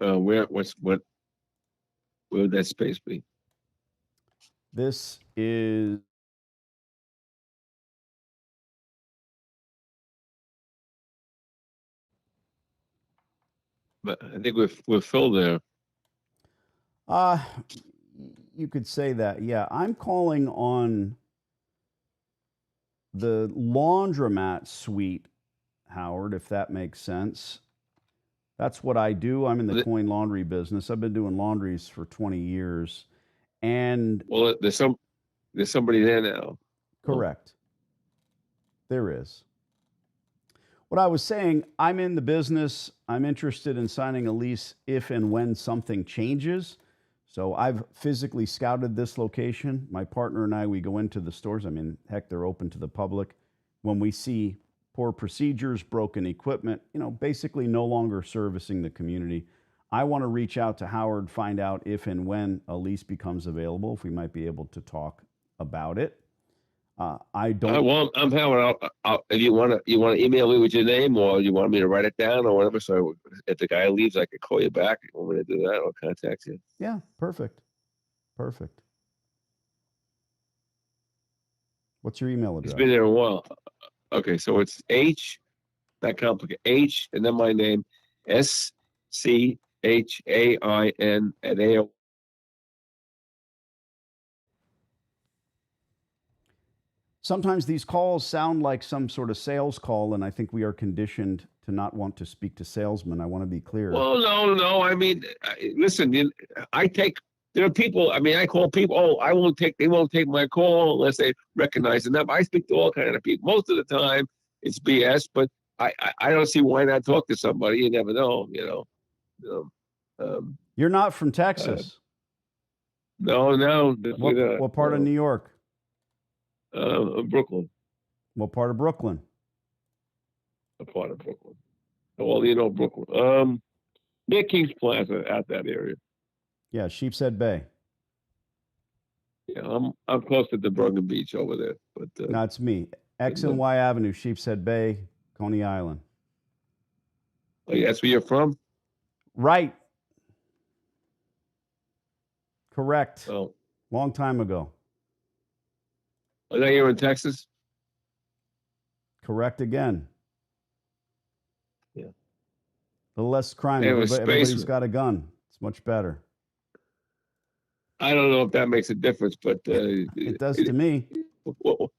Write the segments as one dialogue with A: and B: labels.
A: Where would that space be?
B: This is
A: But I think we're filled there.
B: uh you could say that. Yeah, I'm calling on the laundromat suite, Howard, if that makes sense. That's what I do. I'm in the coin laundry business. I've been doing laundries for 20 years. And
A: Well, there's somebody there now.
B: correct. There is. What I was saying, I'm in the business. I'm interested in signing a lease if and when something changes. So I've physically scouted this location. My partner and I, we go into the stores. I mean, heck, they're open to the public. When we see poor procedures, broken equipment, basically no longer servicing the community, I want to reach out to Howard, find out if and when a lease becomes available, if we might be able to talk about it. I don't.
A: Well, I'm Howard. If you want to email me with your name, or you want me to write it down, or whatever. So if the guy leaves, I can call you back. If you want me to do that, I'll contact you.
B: Yeah, perfect. Perfect. What's your email address?
A: It's been there a while. Okay, so it's H, not complicated. H, and then my name, SCHAIN at AOL.
B: Sometimes these calls sound like some sort of sales call, and I think we are conditioned to not want to speak to salesmen. I want to be clear.
A: Well, no. I mean, listen, there are people. I mean, I call people. Oh, they won't take my call unless they recognize the number. I speak to all kind of people. Most of the time, it's BS, but I don't see why not talk to somebody. You never know,
B: You're not from Texas.
A: No.
B: What part of New York?
A: Brooklyn.
B: What part of Brooklyn?
A: A part of Brooklyn. Well, Brooklyn. Near Kings Plaza, out that area.
B: Yeah, Sheepshead Bay.
A: Yeah, I'm close to the Bergen Beach over there. But
B: no, it's me. X and Y Avenue, Sheepshead Bay, Coney Island.
A: Oh, yeah, that's where you're from?
B: Right. Correct.
A: Oh.
B: Long time ago.
A: Oh, now you're in Texas?
B: Correct again.
A: Yeah. A
B: little less crime. Everybody's got a gun. It's much better.
A: I don't know if that makes a difference, but
B: it does to me.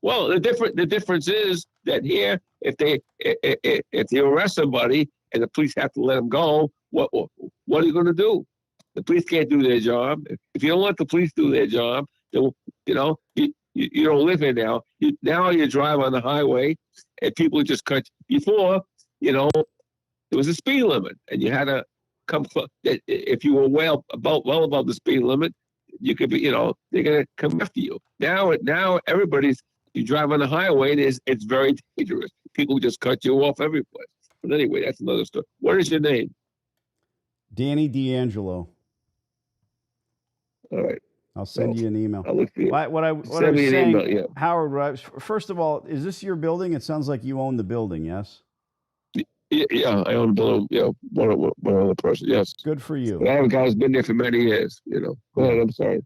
A: Well, the difference is that here, if you arrest somebody and the police have to let them go, what are you going to do? The police can't do their job. If you don't let the police do their job, you don't live here now. Now you drive on the highway, and people just cut. Before, there was a speed limit, and you had to come. If you were well above the speed limit, you could be. They're gonna come after you. Now you drive on the highway, and it's very dangerous. People just cut you off every place. But anyway, that's another story. What is your name?
B: Danny D'Angelo.
A: All right.
B: I'll send you an email.
A: I'll look for you.
B: What I was saying, Howard, first of all, is this your building? It sounds like you own the building, yes?
A: Yeah, I own the building. Yeah, one other person, yes.
B: Good for you.
A: But I have a guy who's been there for many years, Go ahead, I'm sorry.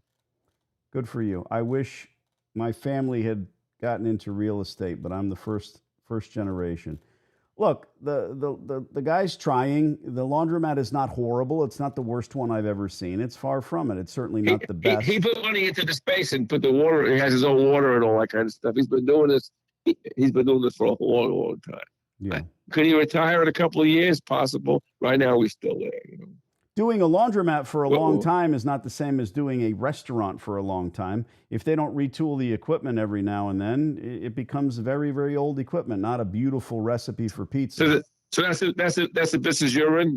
B: Good for you. I wish my family had gotten into real estate, but I'm the first generation. Look, the guy's trying. The laundromat is not horrible. It's not the worst one I've ever seen. It's far from it. It's certainly not the best.
A: He put money into the space and put the water. He has his own water and all that kind of stuff. He's been doing this. He's been doing this for a long, long time.
B: Yeah.
A: Could he retire in a couple of years? Possible. Right now, he's still there.
B: Doing a laundromat for a long time is not the same as doing a restaurant for a long time. If they don't retool the equipment every now and then, it becomes very, very old equipment, not a beautiful recipe for pizza.
A: So that's the business you're in.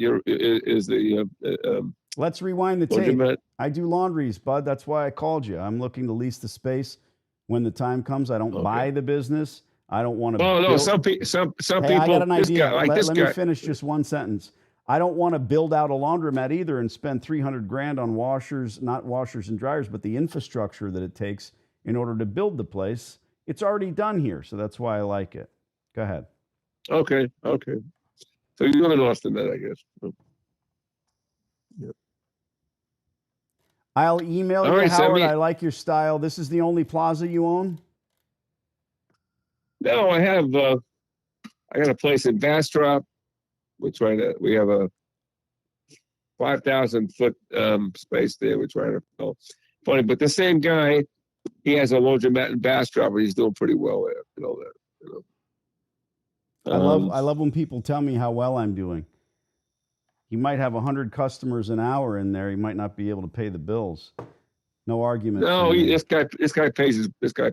B: Let's rewind the tape. I do laundries, bud. That's why I called you. I'm looking to lease the space when the time comes. I don't buy the business. I don't want to.
A: Oh no, some people.
B: I got an idea. Let me finish just one sentence. I don't want to build out a laundromat either and spend $300,000 on washers, not washers and dryers, but the infrastructure that it takes in order to build the place. It's already done here, so that's why I like it. Go ahead.
A: Okay. So you're lost in that, I guess.
B: I'll email
A: All
B: you,
A: right,
B: Howard. I like your style. This is the only plaza you own?
A: No, I have. I got a place in Bastrop. We have a 5,000 foot space there. We're trying to fill. Funny, but the same guy, he has a laundromat in Bastrop, and he's doing pretty well there. You know that. You know.
B: I love when people tell me how well I'm doing. He might have 100 customers an hour in there. He might not be able to pay the bills. No argument.
A: No, this guy pays his bill. I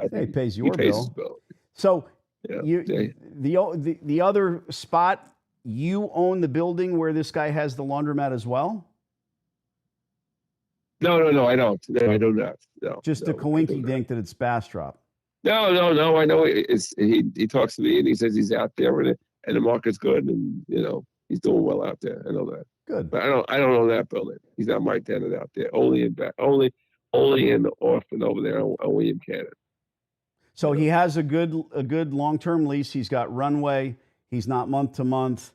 A: think
B: he pays your
A: he pays
B: bill.
A: his bill.
B: So
A: Yeah.
B: the other spot, you own the building where this guy has the laundromat as well?
A: No, I don't. No, I do not. No,
B: just a coinky dink that it's Bastrop.
A: No. I know he talks to me and he says he's out there and the market's good and he's doing well out there. I know that.
B: Good.
A: But I don't own that building. He's not my tenant out there. Only in the Austin over there on William Cannon.
B: So he has a good long-term lease. He's got runway. He's not month to month.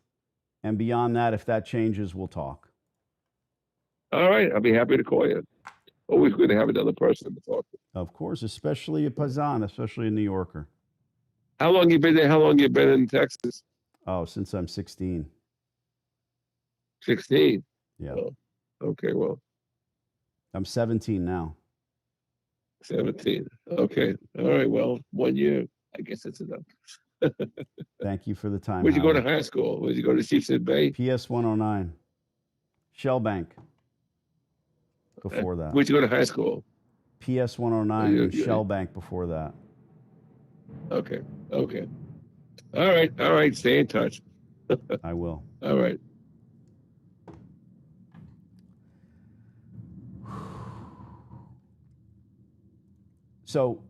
B: And beyond that, if that changes, we'll talk.
A: All right. I'll be happy to call you. Always good to have another person to talk to.
B: Of course, especially a Paisan, especially a New Yorker.
A: How long you been there? How long you been in Texas?
B: Oh, since I'm 16.
A: 16?
B: Yeah.
A: Oh, okay, well.
B: I'm 17 now.
A: 17. Okay. All right, well, 1 year. I guess that's enough.
B: Thank you for the time.
A: Where'd you go to high school? Where'd you go to Sheepshead Bay?
B: PS 109. Shell Bank. Before that.
A: Where'd you go to high school?
B: PS 109 and Shell Bank before that.
A: Okay. All right. Stay in touch.
B: I will.
A: All right.
B: So,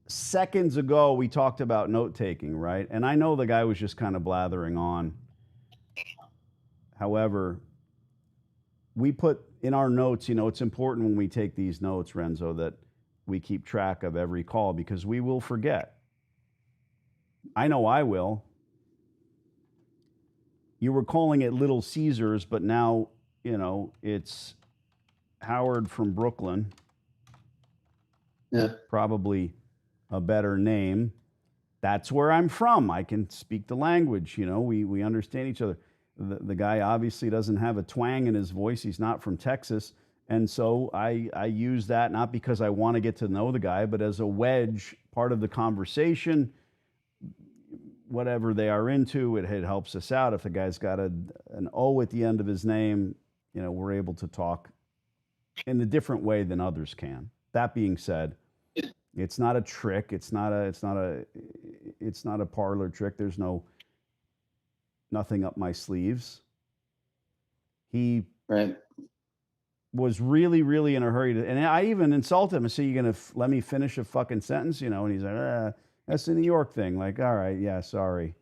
B: seconds ago, we talked about note taking, right? And I know the guy was just kind of blathering on. However, we put in our notes, it's important when we take these notes, Renzo, that we keep track of every call because we will forget. I know I will. You were calling it Little Caesars, but now, it's Howard from Brooklyn.
C: Yeah.
B: Probably a better name. That's where I'm from. I can speak the language. We understand each other. The guy obviously doesn't have a twang in his voice. He's not from Texas. And so I use that not because I want to get to know the guy, but as a wedge, part of the conversation, whatever they are into, it helps us out. If the guy's got an O at the end of his name, we're able to talk in a different way than others can. That being said, it's not a trick. It's not a parlor trick. There's nothing up my sleeves. He was really, really in a hurry and I even insulted him and said, "You gonna let me finish a fucking sentence?" And he's like, "That's the New York thing." Like, all right, yeah, sorry.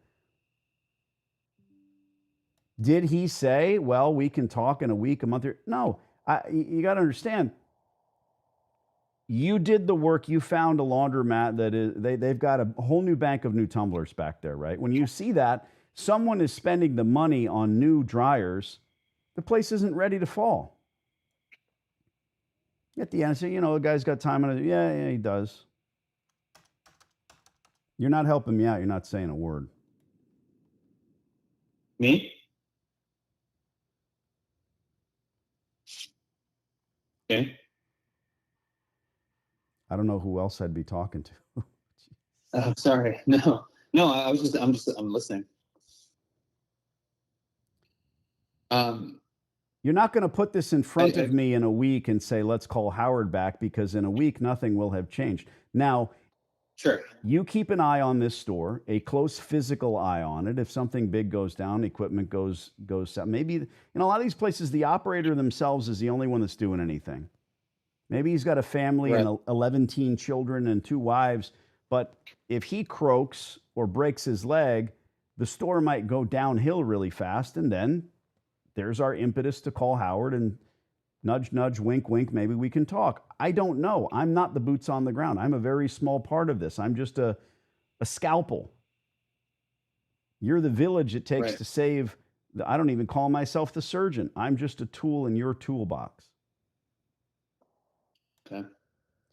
B: Did he say, "Well, we can talk in a week, a month"? No, you got to understand. You did the work. You found a laundromat they've got a whole new bank of new tumblers back there, right? When you see that someone is spending the money on new dryers, the place isn't ready to fall. At the end, I say, the guy's got time on it. Yeah, he does. You're not helping me out. You're not saying a word.
C: Me? Okay.
B: I don't know who else I'd be talking to.
C: I'm sorry. No, I'm listening.
B: You're not going to put this in front of me in a week and say, let's call Howard back, because in a week, nothing will have changed. Now,
C: sure,
B: you keep an eye on this store, a close physical eye on it. If something big goes down, equipment goes down. Maybe in a lot of these places, the operator themselves is the only one that's doing anything. Maybe he's got a family and 11 teen children and 2 wives. But if he croaks or breaks his leg, the store might go downhill really fast. And then there's our impetus to call Howard and nudge, nudge, wink, wink. Maybe we can talk. I don't know. I'm not the boots on the ground. I'm a very small part of this. I'm just a scalpel. You're the village it takes to save I don't even call myself the surgeon. I'm just a tool in your toolbox.
C: Okay.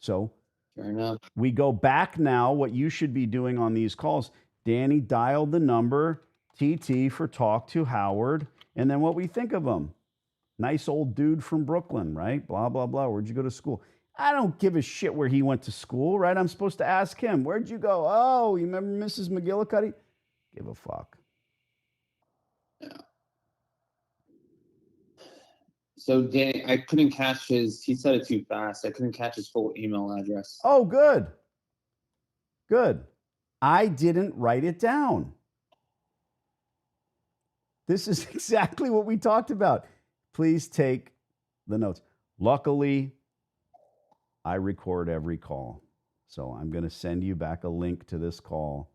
B: So
C: Fair enough.
B: we go back now. What you should be doing on these calls, Danny dialed the number TT for talk to Howard, and then what we think of him. Nice old dude from Brooklyn, right? Blah, blah, blah. Where'd you go to school? I don't give a shit where he went to school, right? I'm supposed to ask him, where'd you go? Oh, you remember Mrs. McGillicuddy? Give a fuck.
C: Yeah. So Danny, I couldn't catch he said it too fast. I couldn't catch his full email address.
B: Oh, good. Good. I didn't write it down. This is exactly what we talked about. Please take the notes. Luckily, I record every call. So I'm going to send you back a link to this call.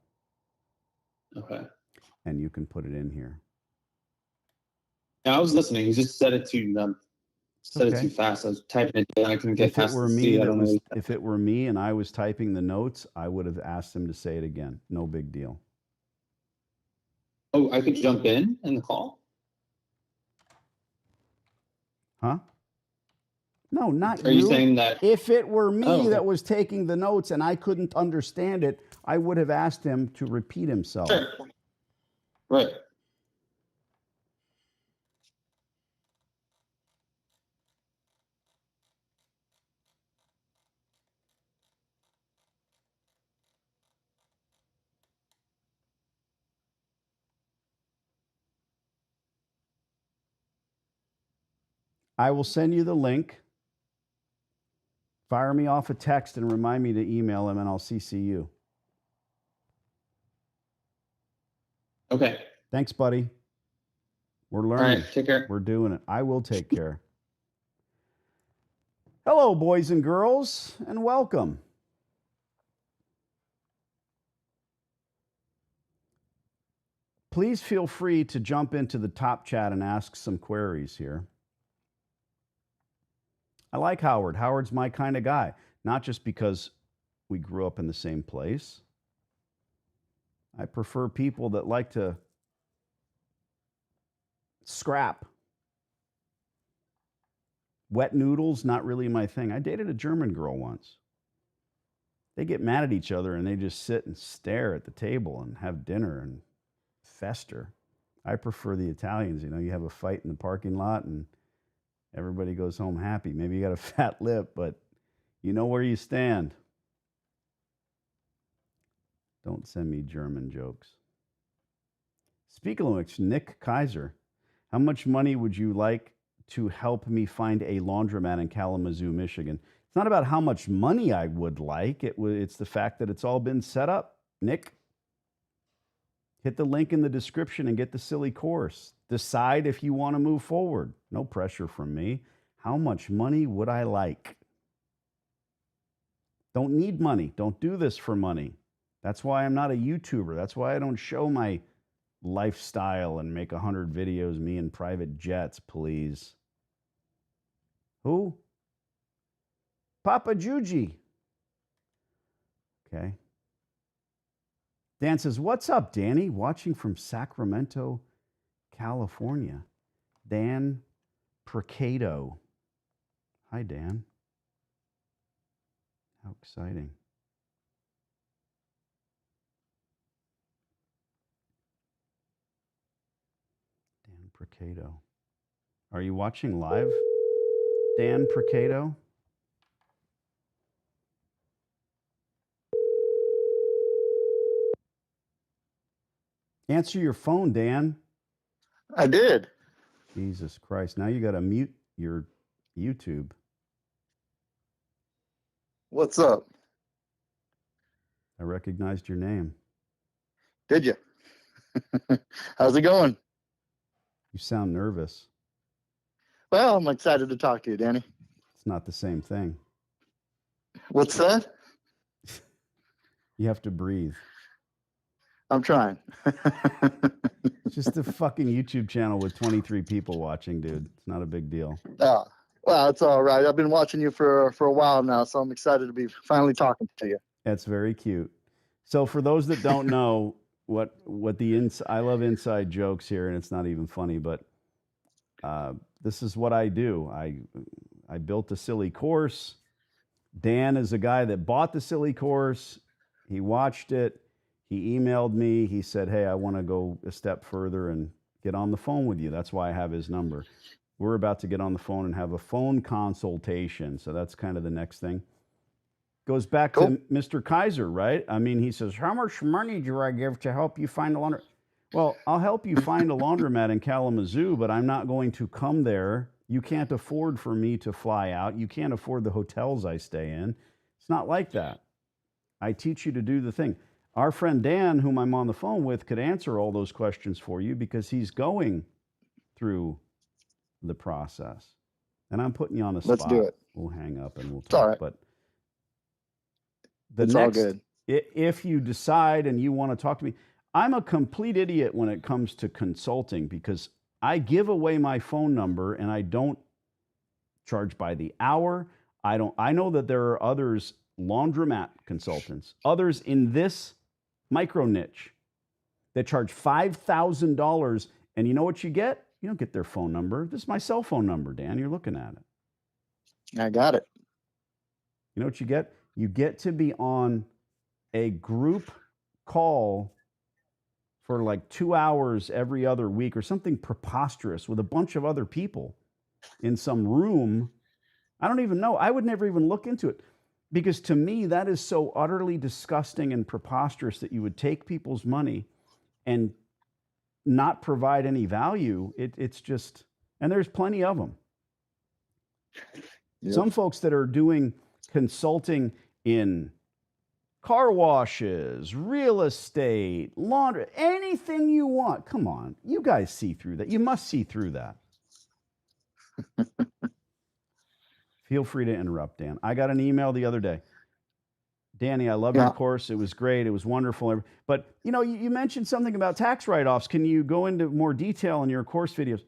C: Okay.
B: And you can put it in here.
C: Yeah, I was listening. He just said it too
B: Okay.
C: too fast. I was typing it down. I couldn't get
B: If it
C: past
B: were
C: the
B: me,
C: C. I don't know.
B: if it were me and I was typing the notes, I would have asked him to say it again. No big deal.
C: Oh, I could jump in the call?
B: Huh? No, not
C: Are you saying that?
B: If it were me
C: Oh, okay.
B: that was taking the notes and I couldn't understand it, I would have asked him to repeat himself.
C: Sure. Right.
B: I will send you the link. Fire me off a text and remind me to email him and I'll CC you.
C: Okay.
B: Thanks, buddy. We're
C: All
B: learning.
C: right. Take care.
B: We're doing it. I will take care. Hello, boys and girls, and welcome. Please feel free to jump into the top chat and ask some queries here. I like Howard. Howard's my kind of guy, not just because we grew up in the same place. I prefer people that like to scrap. Wet noodles, not really my thing. I dated a German girl once. They get mad at each other and they just sit and stare at the table and have dinner and fester. I prefer the Italians. You know, you have a fight in the parking lot and everybody goes home happy. Maybe you got a fat lip, but you know where you stand. Don't send me German jokes. Speaking of which, Nick Kaiser, how much money would you like to help me find a laundromat in Kalamazoo, Michigan? It's not about how much money I would like. It's the fact that it's all been set up. Nick, hit the link in the description and get the silly course. Decide if you want to move forward. No pressure from me. How much money would I like? Don't need money. Don't do this for money. That's why I'm not a YouTuber. That's why I don't show my lifestyle and make 100 videos, me in private jets, please. Who? Papa Juji. Okay. Dan says, what's up, Danny? Watching from Sacramento, California. Dan Procado. Hi, Dan. How exciting. Dan Procado. Are you watching live, Dan Procado? Answer your phone, Dan.
D: I did.
B: Jesus Christ. Now you got to mute your YouTube.
D: What's up?
B: I recognized your name.
D: Did you? How's it going?
B: You sound nervous.
D: Well, I'm excited to talk to you, Danny.
B: It's not the same thing.
D: What's that?
B: You have to breathe.
D: I'm trying.
B: It's just a fucking YouTube channel with 23 people watching, dude. It's not a big deal.
D: Oh, well, it's all right. I've been watching you for a while now, so I'm excited to be finally talking to you.
B: That's very cute. So for those that don't know, what the I love inside jokes here, and it's not even funny, but this is what I do. I built a silly course. Dan is a guy that bought the silly course. He watched it. He emailed me. He said, "Hey, I want to go a step further and get on the phone with you." That's why I have his number. We're about to get on the phone and have a phone consultation. So that's kind of the next thing. Goes back to Mr. Kaiser, right? I mean, he says, "How much money do I give to help you find a laundromat?" Well, I'll help you find a laundromat in Kalamazoo, but I'm not going to come there. You can't afford for me to fly out. You can't afford the hotels I stay in. It's not like that. I teach you to do the thing. Our friend Dan, whom I'm on the phone with, could answer all those questions for you because he's going through the process. And I'm putting you on the spot.
D: Let's do it.
B: We'll hang up and we'll talk.
D: It's all right.
B: But
D: It's all good.
B: If you decide and you want to talk to me, I'm a complete idiot when it comes to consulting because I give away my phone number and I don't charge by the hour. I know that there are others, laundromat consultants, others in this micro niche that charge $5,000. And you know what you get? You don't get their phone number. This is my cell phone number, Dan. You're looking at it.
D: I got it.
B: You know what you get? You get to be on a group call for like 2 hours every other week or something preposterous with a bunch of other people in some room. I don't even know. I would never even look into it because to me, that is so utterly disgusting and preposterous that you would take people's money and not provide any value. It's just, and there's plenty of them.
D: Yep.
B: Some folks that are doing consulting in car washes, real estate, laundry, anything you want. Come on. You guys see through that. You must see through that. Feel free to interrupt, Dan. I got an email the other day. Danny, I love your course. It was great. It was wonderful. But, you mentioned something about tax write-offs. Can you go into more detail in your course videos?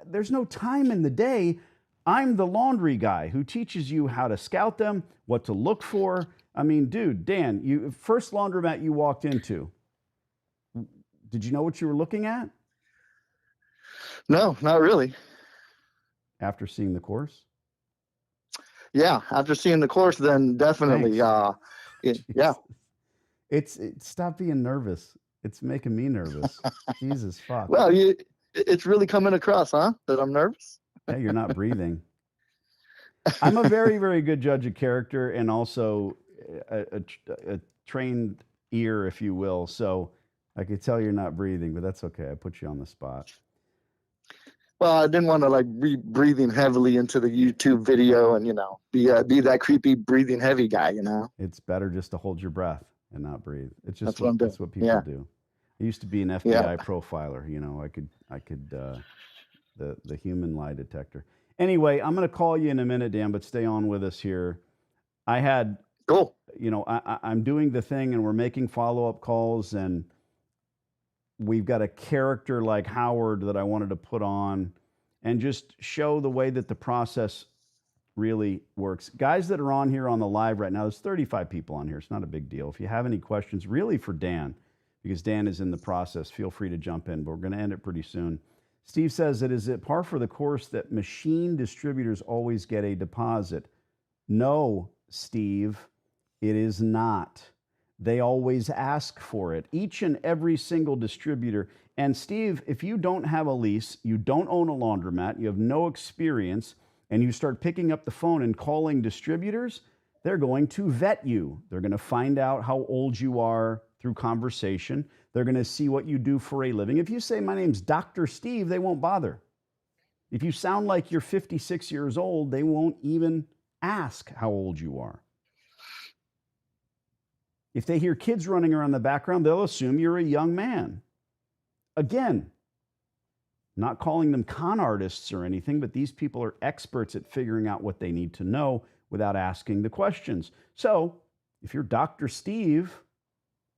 B: There's no time in the day. I'm the laundry guy who teaches you how to scout them, what to look for. I mean, dude, Dan, first laundromat you walked into, did you know what you were looking at?
D: No, not really.
B: After seeing the course?
D: Yeah, after seeing the course, then definitely. Yeah.
B: It's stop being nervous. It's making me nervous. Jesus fuck.
D: Well, it's really coming across, huh? That I'm nervous.
B: Yeah, you're not breathing. I'm a very, very good judge of character and also a trained ear, if you will. So I could tell you're not breathing, but that's okay. I put you on the spot.
D: Well, I didn't want to be breathing heavily into the YouTube video and, be that creepy breathing heavy guy,
B: It's better just to hold your breath and not breathe. It's just
D: that's
B: what people do. I used to be an FBI profiler. I could the human lie detector. Anyway, I'm going to call you in a minute, Dan, but stay on with us here. I had,
D: cool.
B: I'm doing the thing and we're making follow-up calls and we've got a character like Howard that I wanted to put on and just show the way that the process really works. Guys that are on here on the live right now, there's 35 people on here. It's not a big deal. If you have any questions, really for Dan, because Dan is in the process, feel free to jump in, but we're going to end it pretty soon. Steve says, is it par for the course that machine distributors always get a deposit? No, Steve, it is not. They always ask for it, each and every single distributor. And Steve, if you don't have a lease, you don't own a laundromat, you have no experience, and you start picking up the phone and calling distributors, they're going to vet you. They're going to find out how old you are through conversation. They're going to see what you do for a living. If you say, my name's Dr. Steve, they won't bother. If you sound like you're 56 years old, they won't even ask how old you are. If they hear kids running around the background, they'll assume you're a young man. Again, not calling them con artists or anything, but these people are experts at figuring out what they need to know without asking the questions. So if you're Dr. Steve,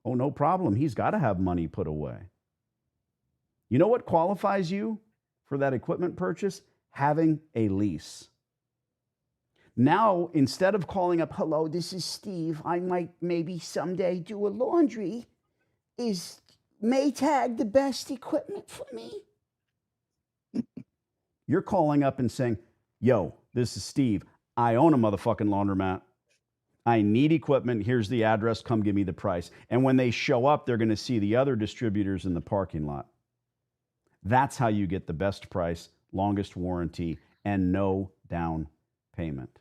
B: oh, no problem. He's got to have money put away. You know what qualifies you for that equipment purchase? Having a lease. Now, instead of calling up, hello, this is Steve. I might maybe someday do a laundry. Is Maytag the best equipment for me? You're calling up and saying, yo, this is Steve. I own a motherfucking laundromat. I need equipment. Here's the address. Come give me the price. And when they show up, they're going to see the other distributors in the parking lot. That's how you get the best price, longest warranty, and no down payment.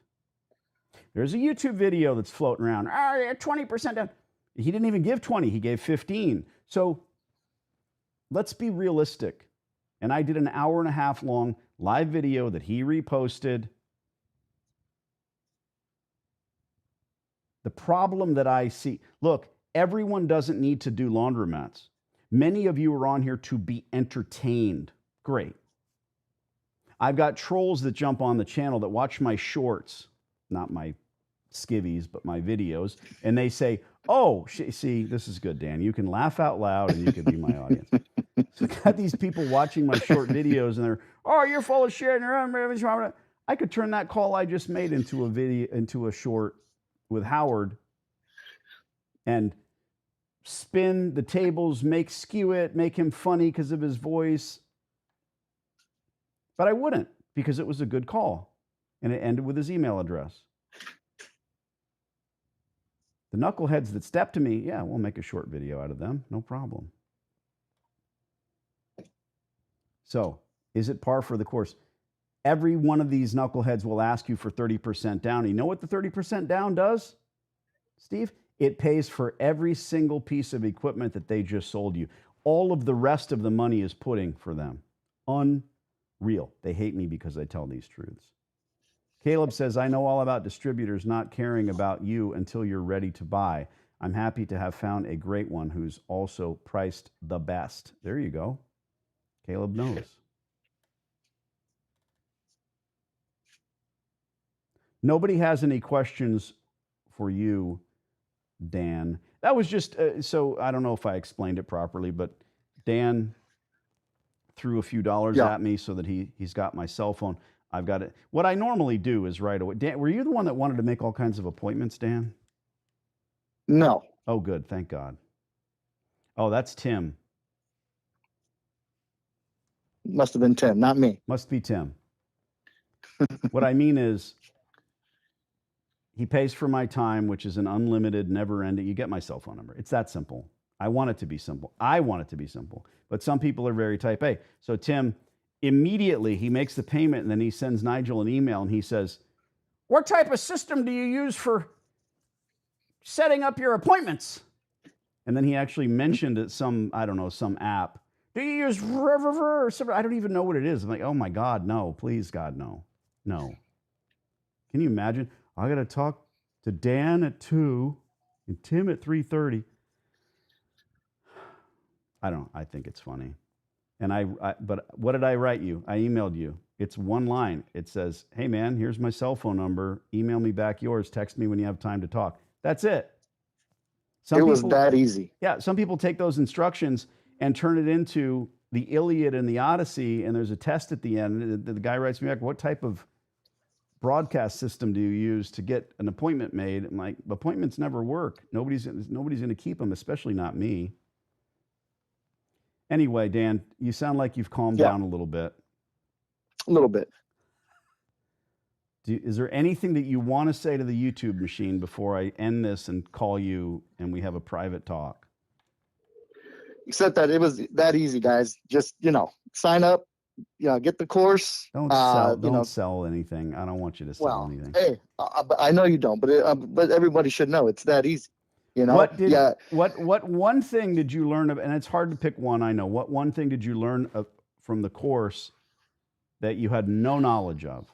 B: There's a YouTube video that's floating around. Oh, yeah, 20% down. He didn't even give 20. He gave 15. So let's be realistic. And I did an 1.5 hour long live video that he reposted. The problem that I see, look, everyone doesn't need to do laundromats. Many of you are on here to be entertained. Great. I've got trolls that jump on the channel that watch my shorts, not my skivvies, but my videos, and they say, oh, see, this is good, Dan. You can laugh out loud and you can be my audience. So I've got these people watching my short videos and they're, oh, you're full of shit. I could turn that call I just made into a video, into a short with Howard and spin the tables, skew it, make him funny because of his voice. But I wouldn't, because it was a good call. And it ended with his email address. The knuckleheads that step to me, yeah, we'll make a short video out of them. No problem. So, is it par for the course? Every one of these knuckleheads will ask you for 30% down. You know what the 30% down does, Steve? It pays for every single piece of equipment that they just sold you. All of the rest of the money is pudding for them. Unreal. They hate me because I tell these truths. Caleb says, I know all about distributors not caring about you until you're ready to buy. I'm happy to have found a great one who's also priced the best. There you go. Caleb knows. Nobody has any questions for you, Dan. That was just, so I don't know if I explained it properly, but Dan threw a few dollars at me so that he's got my cell phone. I've got it. What I normally do is right away. Dan, were you the one that wanted to make all kinds of appointments, Dan?
D: No.
B: Oh, good. Thank God. Oh, that's Tim.
D: Must have been Tim, not me.
B: Must be Tim. What I mean is, he pays for my time, which is an unlimited, never-ending. You get my cell phone number. It's that simple. I want it to be simple. I want it to be simple. But some people are very type A. So Tim, immediately, he makes the payment, and then he sends Nigel an email, and he says, what type of system do you use for setting up your appointments? And then he actually mentioned it, some app. Do you use River or something? I don't even know what it is. I'm like, oh my God, no, please, God, no. No. Can you imagine? I got to talk to Dan at 2 and Tim at 3:30. I don't know. I think it's funny. And but what did I write you? I emailed you. It's one line. It says, hey man, here's my cell phone number. Email me back yours. Text me when you have time to talk. That's it.
D: It was that easy.
B: Yeah. Some people take those instructions and turn it into the Iliad and the Odyssey. And there's a test at the end. The guy writes me back, what type of broadcast system do you use to get an appointment made? I'm like, appointments never work. Nobody's going to keep them, especially not me. Anyway, Dan, you sound like you've calmed down a little bit.
D: A little bit.
B: Is there anything that you want to say to the YouTube machine before I end this and call you and we have a private talk?
D: Except that it was that easy, guys. Just, sign up, get the course.
B: Don't sell anything. I don't want you to sell anything.
D: Hey, I know you don't, but everybody should know it's that easy.
B: What one thing did you learn of, and it's hard to pick one, I know. What one thing did you learn from the course that you had no knowledge of?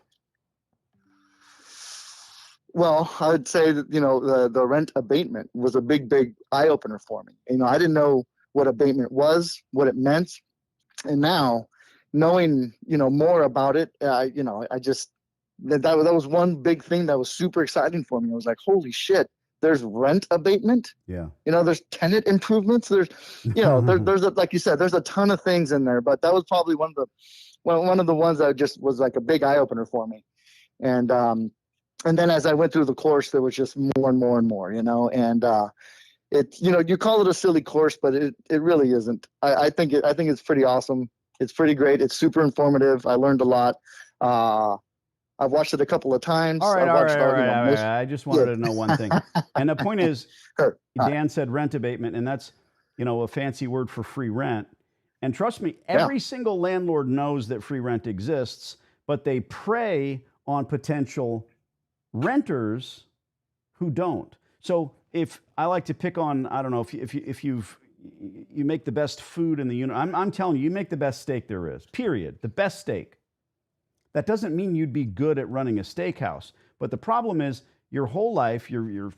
D: Well, I would say that, the rent abatement was a big, big eye opener for me. I didn't know what abatement was, what it meant. And now knowing, more about it, I just, that was one big thing that was super exciting for me. I was like, holy shit. There's rent abatement. Yeah. There's tenant improvements. There's, there's like you said, there's a ton of things in there, but that was probably one of the ones that just was like a big eye opener for me. And then as I went through the course, there was just more and more and more, and it's, you call it a silly course, but it really isn't. I think it's pretty awesome. It's pretty great. It's super informative. I learned a lot. I've watched it a couple of times.
B: All right,
D: I've
B: all
D: watched
B: right, all right, all right. I just wanted
D: Yeah.
B: to know one thing. And the point is,
D: Sure. All right.
B: Dan said rent abatement, and that's, a fancy word for free rent. And trust me, every single landlord knows that free rent exists, but they prey on potential renters who don't. So if I like to pick on, I don't know, if you make the best food in the universe, I'm telling you, you make the best steak there is, period, the best steak. That doesn't mean you'd be good at running a steakhouse. But the problem is your whole life, you're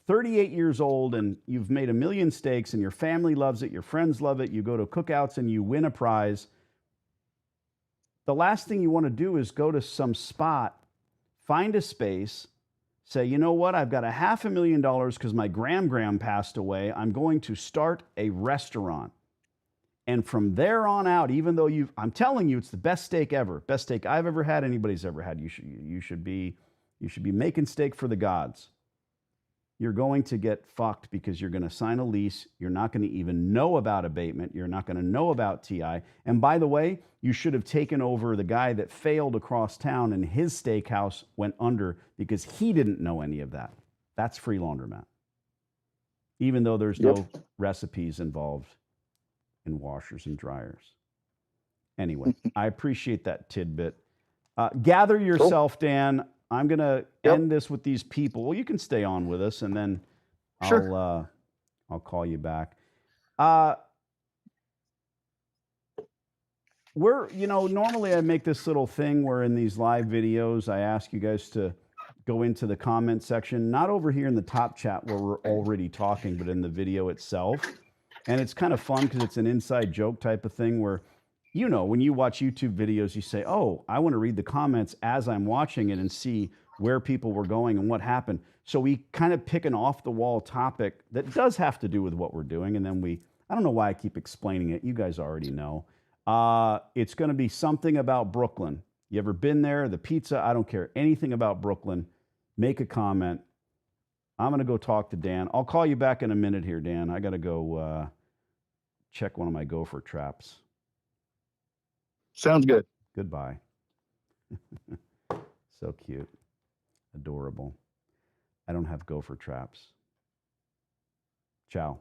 B: 38 years old and you've made 1 million steaks and your family loves it, your friends love it, you go to cookouts and you win a prize. The last thing you want to do is go to some spot, find a space, say, you know what, I've got $500,000 because my gram passed away. I'm going to start a restaurant. And from there on out, even though I'm telling you, it's the best steak ever, best steak I've ever had, anybody's ever had. You should be making steak for the gods. You're going to get fucked because you're going to sign a lease. You're not going to even know about abatement. You're not going to know about TI. And by the way, you should have taken over the guy that failed across town and his steakhouse went under because he didn't know any of that. That's free laundromat. Even though there's no recipes involved in washers and dryers. Anyway, I appreciate that tidbit. Gather yourself, Dan. I'm going to end this with these people. Well, you can stay on with us, and then I'll call you back. Normally I make this little thing where in these live videos, I ask you guys to go into the comment section, not over here in the top chat where we're already talking, but in the video itself. And it's kind of fun because it's an inside joke type of thing where, when you watch YouTube videos, you say, oh, I want to read the comments as I'm watching it and see where people were going and what happened. So we kind of pick an off-the-wall topic that does have to do with what we're doing. And then I don't know why I keep explaining it. You guys already know. It's going to be something about Brooklyn. You ever been there? The pizza, I don't care. Anything about Brooklyn, make a comment. I'm going to go talk to Dan. I'll call you back in a minute here, Dan. I got to go check one of my gopher traps.
D: Sounds good.
B: Goodbye. So cute. Adorable. I don't have gopher traps. Ciao.